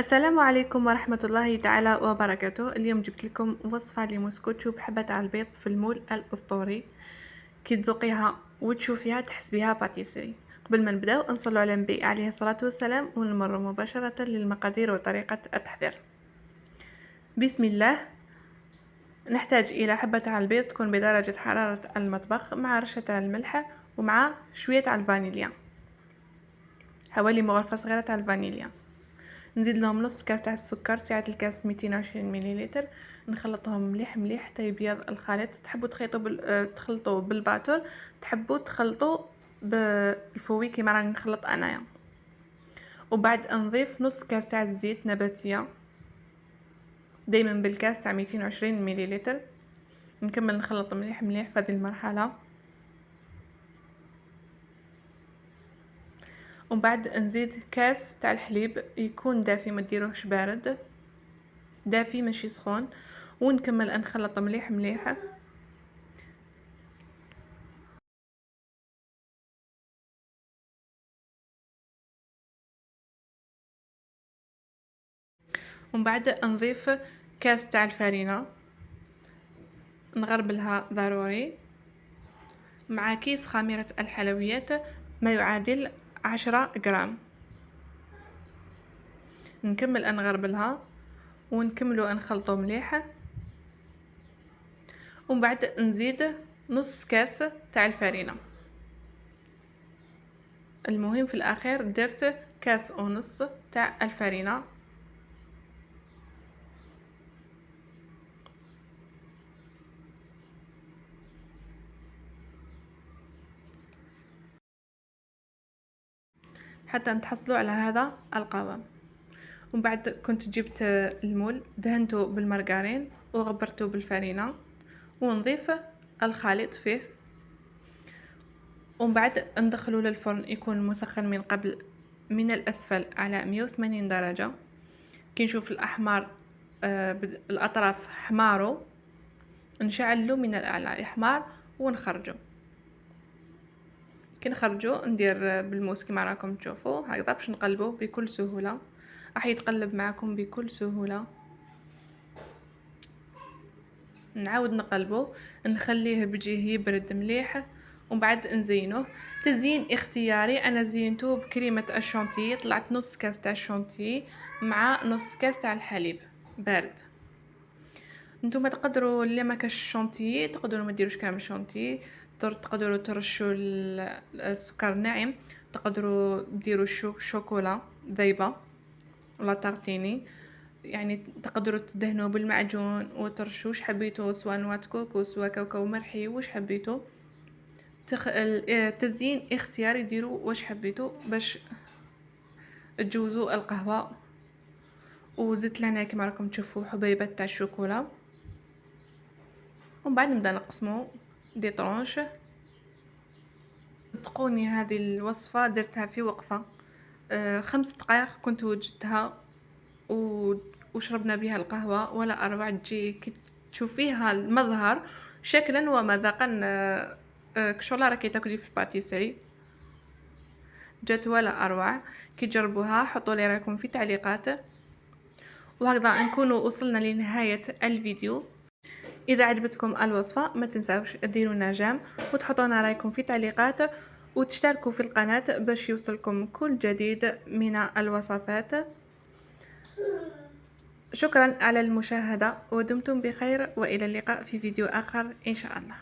السلام عليكم ورحمة الله تعالى وبركاته. اليوم جبت لكم وصفة لموسكوتشو بحبة على البيض في المول الأسطوري. كي تذوقيها وتشوفيها تحس بها باتيسري. قبل ما نبداو نصلوا على النبي عليه الصلاة والسلام ونمر مباشرة للمقادير وطريقة التحضير. بسم الله. نحتاج إلى حبة على البيض تكون بدرجة حرارة المطبخ مع رشة الملح ومع شوية على الفانيليا، حوالي مغرفة صغيرة على الفانيليا. نزيد لهم نص كاس تاع السكر، سعة الكاس 220 مليلتر. نخلطهم مليح مليح حتى يبيض الخليط. تحبوا تخلطوا بالباتور، تحبوا تخلطوا بالفوي كيما راني نخلط انايا. وبعد نضيف نص كاس تاع الزيت نباتيه، دائما بالكاس تاع 220 مليلتر. نكمل نخلط مليح مليح في هذه المرحله. ومن بعد نزيد كاس تاع الحليب يكون دافي، ما ديروهش بارد، دافي ماشي سخون. ونكمل نخلط مليح مليح. ومن بعد نضيف كاس تاع الفرينه، نغربلها ضروري مع كيس خميرة الحلويات ما يعادل 10 غرام. نكمل نغربلها ونكملوا نخلطوا مليح. ومن بعد نزيد نص كاس تاع الفرينه. المهم في الاخير درت كاس ونص تاع الفرينه. حتى نتحصلوا على هذا القوام. ومن بعد كنت جبت المول دهنته بالمارغرين وغبرته بالفرينه ونضيف الخليط فيه. ومن بعد ندخلوا للفرن يكون مسخن من قبل من الأسفل على 180 درجة. كي نشوف الأحمر الأطراف حماروا نشعلوا من الأعلى إحمار ونخرجوا. كي نخرجوا ندير بالموس كما راكم تشوفوا هكذا باش نقلبوه بكل سهولة. راح يتقلب معكم بكل سهولة. نعاود نقلبوه، نخليه بجيه يبرد مليح ومن بعد نزينوه. تزيين اختياري، انا زينته بكريمه الشونتيي، طلعت نص كاس تاع الشونتيي مع نص كاس تاع الحليب بارد. نتوما تقدروا اللي ما كاش الشونتيي تقدروا ما ديروش كامل الشونتيي، تقدروا ترشوا السكر ناعم، تقدروا ديروا شوكولا ذايبه ولا تارتيني، يعني تقدروا تدهنوا بالمعجون وترشوا واش حبيتوا، سواء نواه كوكو سواء كاوكاو مرحي واش حبيتوا. التزيين اختياري، ديروا واش حبيتوا باش تجوزوا القهوه. وزدت لنا كما راكم تشوفوا حبيبات تاع الشوكولا. ومن بعد نبدا نقسمو دي طرونش. صدقوني هذه الوصفه درتها في وقفه 5 دقائق كنت وجدتها وشربنا بها القهوه ولا اروع. تجي كي تشوفيها المظهر شكلا ومذاقا كشغل راكي تاكلي في الباتيسري، جات ولا اروع. كي تجربوها حطوا لي رايكم في التعليقات. وهكذا نكونوا وصلنا لنهايه الفيديو. اذا عجبتكم الوصفه ما تنساوش ديروا لنا جيم وتحطونا رايكم في التعليقات وتشتركوا في القناه باش يوصلكم كل جديد من الوصفات. شكرا على المشاهده ودمتم بخير والى اللقاء في فيديو اخر ان شاء الله.